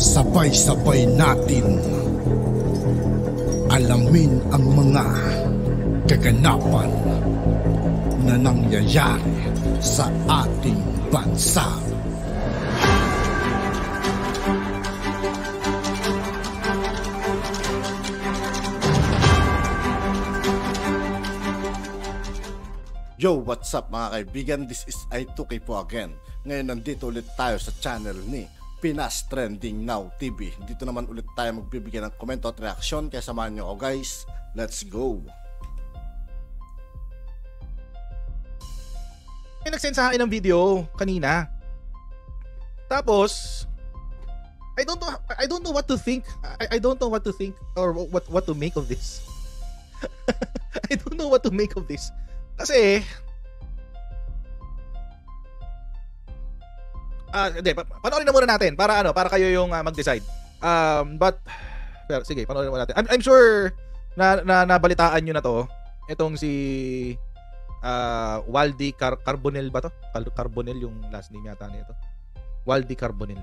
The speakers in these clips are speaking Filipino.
Sabay-sabay natin alamin ang mga kaganapan na nangyayari sa ating bansa. Yo, what's up mga kaibigan? This is I2K po again. Ngayon nandito ulit tayo sa channel ni Pinas Trending Now TV. Dito naman ulit tayo magbibigay ng komento at reaksyon. Kaya samahan nyo ako guys. Let's go! May nag-send sa akin ng video kanina. Tapos I don't know what to think. I don't know what to think or what to make of this. I don't know what to make of this. Kasi hindi, panoorin na muna natin para kayo yung mag-decide. But sige, panoorin muna natin. I'm sure na nabalitaan niyo na to. Itong si Waldy Carbonell ba to? Carbonell yung last name yata nito. Waldy Carbonell.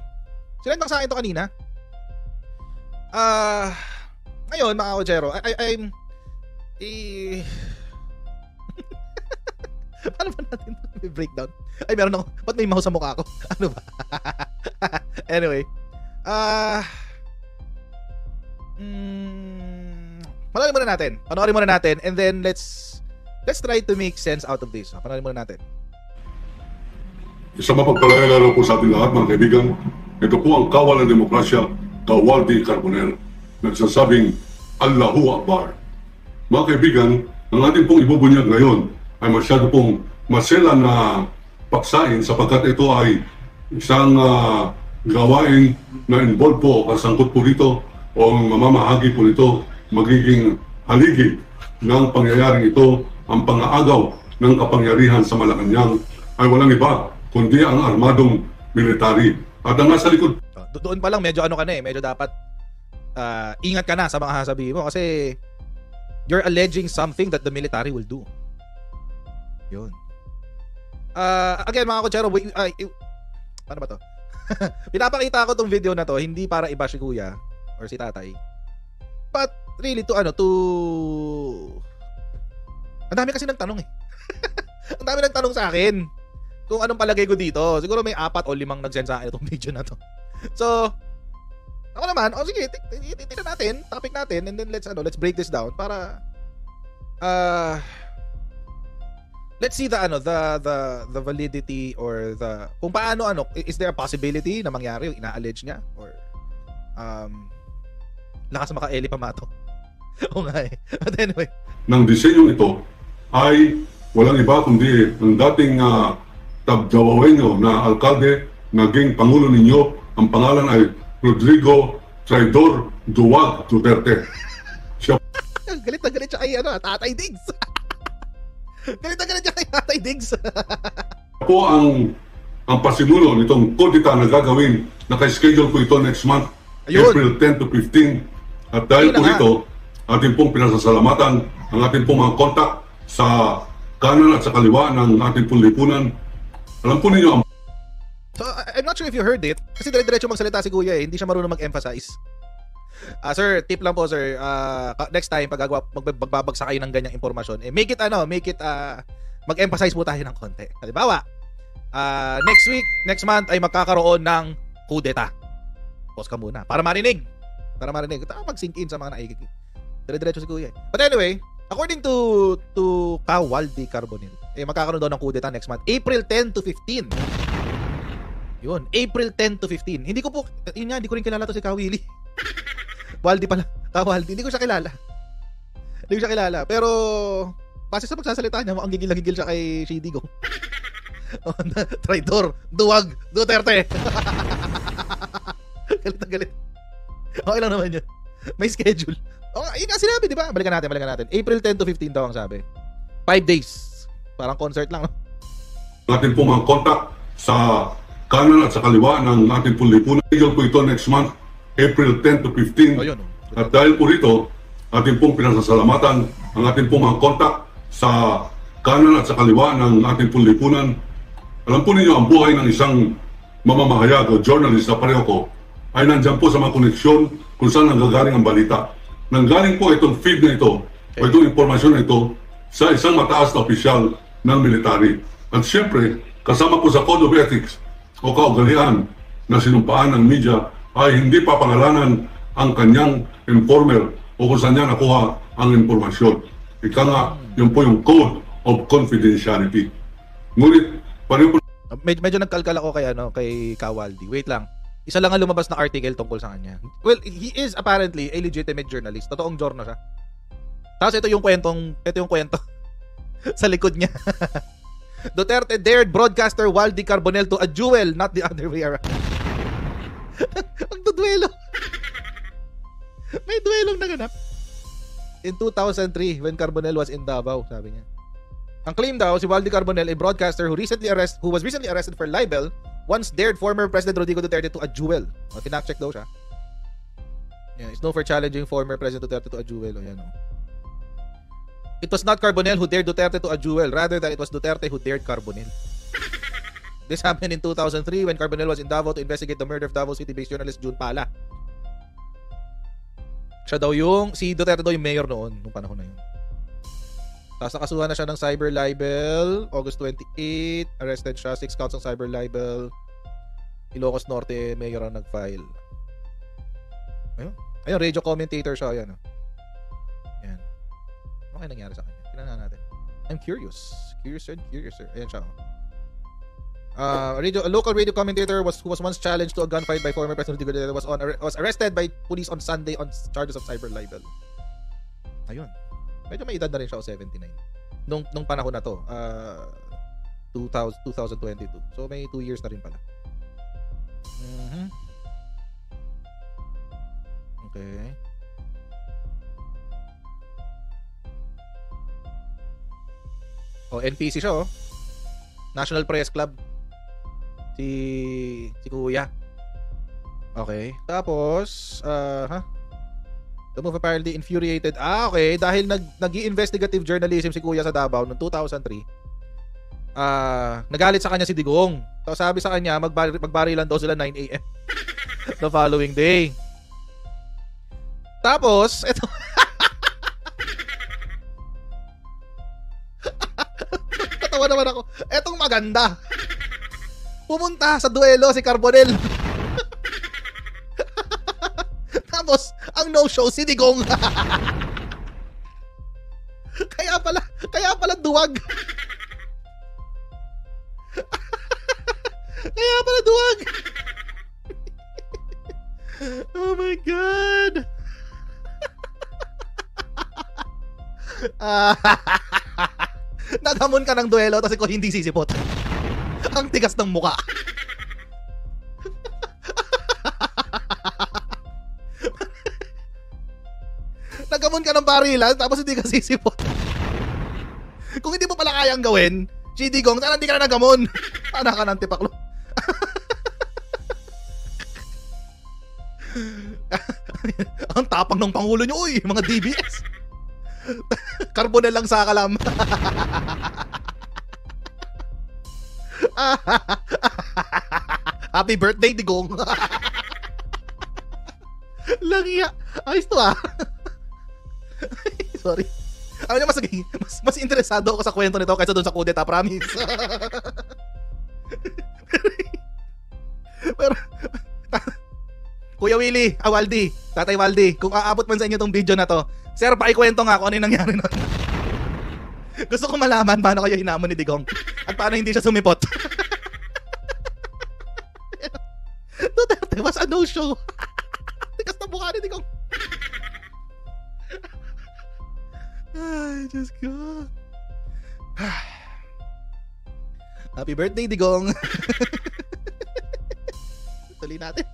Sinend lang sa akin to kanina. Ngayon mga kochero, I'm paano ba natin breakdown? Ay, meron ako. Ba't may mouse sa mukha ko? Ano ba? Anyway. Panoorin muna natin. And then, let's try to make sense out of this. Panoorin muna natin. Isang mapagpalaya lalo po sa ating lahat, mga kaibigan. Ito po ang kawal ng demokrasya, Waldy Carbonell. Nagsasabing, Allahu Akbar. Mga kaibigan, ang ating pong ibubunyag ngayon ay masyado pong masela na paksain sapagkat ito ay isang gawain na involved po, kasangkot po dito o mamamahagi po nito magiging haligi ng pangyayaring ito. Ang pang-aagaw ng kapangyarihan sa Malacanang ay walang iba kundi ang armadong military. At ang nasa likod. Doon pa lang medyo medyo dapat ingat ka na sa mga sasabihin mo kasi you're alleging something that the military will do. Yun. Again mga kochero, paano ba to? Pinapakita ko tong video na to hindi para iba si kuya or si tatay, but really to ang dami kasi nagtanong ang dami nagtanong sa akin kung anong palagay ko dito. Siguro may 4 o 5 nag-send sa akin itong video na to. So ako naman, sige, tingnan natin, topic natin, and then let's break this down para let's see the validity or the kung paano is there a possibility na mangyari yung ina-allege niya or lakas maka-eli pa mato. O nga But anyway, ng disenyong ito ay walang iba kundi ang dating tabgawawenyo na alkalde, naging pangulo ninyo. Ang pangalan ay Rodrigo Traidor Duwag Duterte. Siya galit na galit siya kay Tatay Diggs. Galit na galit siya kay Tatay Diggs. po ang pasimulo nitong kodita na gagawin. Naka-schedule po ito next month. Ayun. April 10 to 15. At dahil po ito, ating pong pinasasalamatan ang ating pong mga kontak sa kanan at sa kaliwa ng ating pong lipunan. Alam po ninyo ang... So, I'm not sure if you heard it. Kasi dire-diretso magsalita si Kuya Hindi siya marunong mag-emphasize. Sir, tip lang po sir. Next time, pag magbabagsak kayo ng ganyang impormasyon, make it mag-emphasize po tayo ng konti. Halimbawa, next month ay magkakaroon ng kudeta. Pause ka muna. Para marinig. Mag-sink in sa mga naikiki. Dire-diretso si Kuya But anyway, according to Waldy Carbonell, magkakaroon daw ng kudeta next month, April 10 to 15. Yun, April 10 to 15. Hindi ko rin kilala to si Kawili. Waldy pala. Waldy, hindi ko siya kilala. Pero base sa pagsasalita niya, ang gigil siya kay Shidigo. Traidor, Duwag, Duterte. Galit. Okay lang naman yun. May schedule. Yun nga sinabi, di ba? Balikan natin. April 10 to 15 daw ang sabi. 5 days. Parang concert lang, no? Atin po mga kontak sa kanan at sa kaliwa ng ating pong lipunan. Schedule po ito next month, April 10 to 15. At dahil po rito, ating pong pinasasalamatan ang ating pong mga kontak sa kanan at sa kaliwa ng ating pong lipunan. Alam po ninyo, ang buhay ng isang mamamahayag o journalist na pareho ko ay nandyan po sa mga koneksyon kung saan nanggagaling ang balita. Nanggaling po itong feed na ito, o itong impormasyon na ito, sa isang mataas na opisyal ng military. At siyempre, kasama po sa Code of Ethics o kaugalian na sinumpaan ng media ay hindi papangalanan ang kanyang informer o kung saan niya nakuha ang impormasyon. Ika nga, yun po yung Code of Confidentiality. Ngunit, pareho po Medyo nagkalkal ako kay Kawaldi. Wait lang. Isa lang ang lumabas na article tungkol sa kanya. Well, he is apparently a legitimate journalist. Totoong journal siya. Tapos ito yung kwento sa likod niya. Duterte dared broadcaster Waldy Carbonell to a duel, not the other way around. Ang duduelo. May duelong naganap. In 2003, when Carbonell was in Davao, sabi niya. Ang claim daw, si Waldy Carbonell, a broadcaster who was recently arrested for libel, once dared former President Rodrigo Duterte to a duel. O, tinak-check daw siya. Yeah, he's known for challenging former President Duterte to a duel. O, yan, o. It was not Carbonell who dared Duterte to a duel, rather than it was Duterte who dared Carbonell. This happened in 2003 when Carbonell was in Davao to investigate the murder of Davao City-based journalist June Pala. Si Duterte daw yung mayor noon, nung panahon na yun. Tapos nakasuhan na siya ng cyber libel, August 28, arrested siya, 6 counts ng cyber libel. Ilocos Norte, mayor ang nag-file. Ayun, radio commentator siya, ayan. Ayan. Ano kaya nangyari sa kanya? Tingnan natin. I'm curious. Curiouser. Ayan siya. A local radio commentator who was once challenged to a gunfight by former President Rodrigo Duterte was arrested by police on Sunday on charges of cyber libel. Ayun. Medyo may edad na rin siya, 79. Nung panahon na to, 2022. So may 2 years na rin pala. Okay. NPC siya, National Press Club. Si Kuya. Okay. Tapos, the move apparently infuriated. Okay, dahil nag-i-investigative journalism si Kuya sa Davao noong 2003. Nagalit sa kanya si Digong. Tapos sabi sa kanya, magbarilan daw sila 9 AM the following day. Tapos, eto. Tatawa naman ako. Etong maganda. Pumunta sa duelo si Carbonell. Tapos, ang no-show si Digong. Kaya pala duwag. Kaya pala duwag. Oh my God. Naghamon ka ng duelo tapos ikaw hindi sisipot. Ang tigas ng muka. Nagamon ka ng barilan tapos hindi ka sisipot. Kung hindi mo pala kayang gawin, si Digong, sana hindi ka na nagamon. Anak ka ng tipaklo. Ang tapang ng pangulo nyo, uy, mga DBS. Carbonell lang sa kalam. Happy birthday, Digong. Langya. Ayos to, Sorry. Ano niya, mas interesado ako sa kwento nito kaysa doon sa kudeta, promise. Pero, Kuya Willie, Waldy, Tatay Waldy, kung aabot man sa inyo tong video na to, sir, paikwento nga kung ano yung nangyari nun. Gusto ko malaman paano kayo hinamon ni Digong at paano hindi siya sumipot. Duterte was a no-show. Tikas na mukha ni Digong. Ay, Diyos ko. Happy birthday, Digong. Tuloy natin.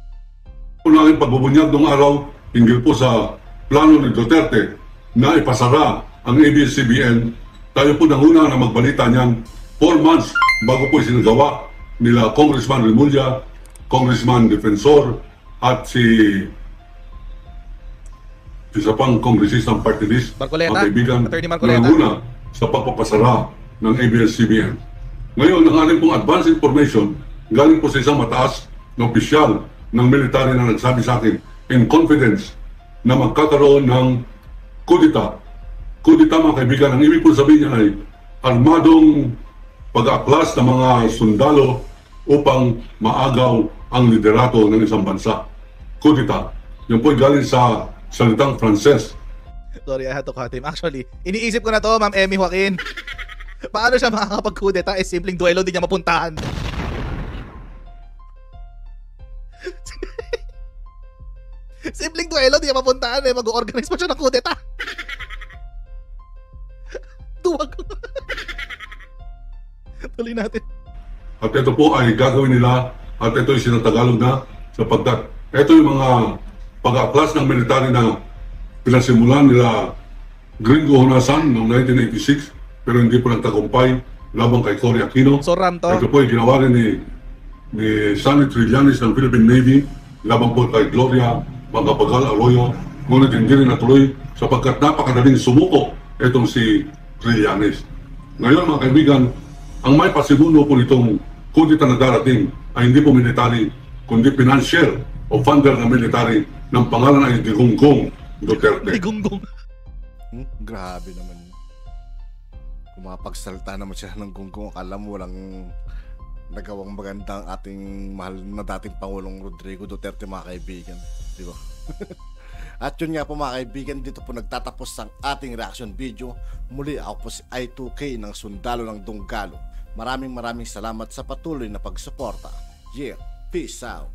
Unang pagbubunyag ng araw hinggil po sa plano ni Duterte na ipasara ang ABS-CBN. Tayo po nanguna na magbalita niyan 4 months bago po isinagawa nila Congressman Remulla, Congressman Defensor at si isa pang kongresistang party list Marcoleta, ang kaibigan Attorney Marcoleta. nanguna sa pagpapasara ng ABS-CBN. Ngayon, ang ating pong advance information galing po sa isang mataas na opisyal ng military na nagsabi sa akin in confidence na magkakaroon ng kudita. Kudita, mga kaibigan, ang ibig po sabihin niya ay armadong pag-aklas ng mga sundalo upang maagaw ang liderato ng isang bansa. Kudita. Yan po galing sa salitang Frances. Sorry, I had to cut him. Actually, iniisip ko na to, Ma'am Emmy Joaquin. Paano siya makakapag-kudeta? Simpleng duelo din niya mapuntahan. Simpleng duelo din niya mapuntahan. Mag-organize pa siya ng kudeta. Duwag. Tuloy natin. At ito po ay gagawin nila at ito ay sinatagalog na sapagkat ito yung mga pag-aklas ng military na pinasimulan nila Gringo Honasan noong 1986 pero hindi po nagtagumpay laban kay Cory Aquino. So Ram to. Ito po ay ginawa rin ni Sonny Trillanes ng Philippine Navy laban po kay Gloria Macapagal Arroyo. Ngunit hindi rin natuloy sapagkat napakadaling sumuko itong si Trillanes. Ngayon mga kaibigan, ang may pasimuno po nitong kudita na darating ay hindi po military, kundi financier o funder ng military ng pangalan ay Digongong Duterte. Digunggong. Grabe naman. Kung makapagsalita naman siya ng gunggong, akala mo walang nagawang maganda ang ating mahal na dating Pangulong Rodrigo Duterte, mga kaibigan. Di ba? At yun nga po mga kaibigan, dito po nagtatapos ang ating reaction video. Muli ako po si I2K ng Sundalo ng Dunggalo. Maraming salamat sa patuloy na pagsuporta. Yeah, peace out.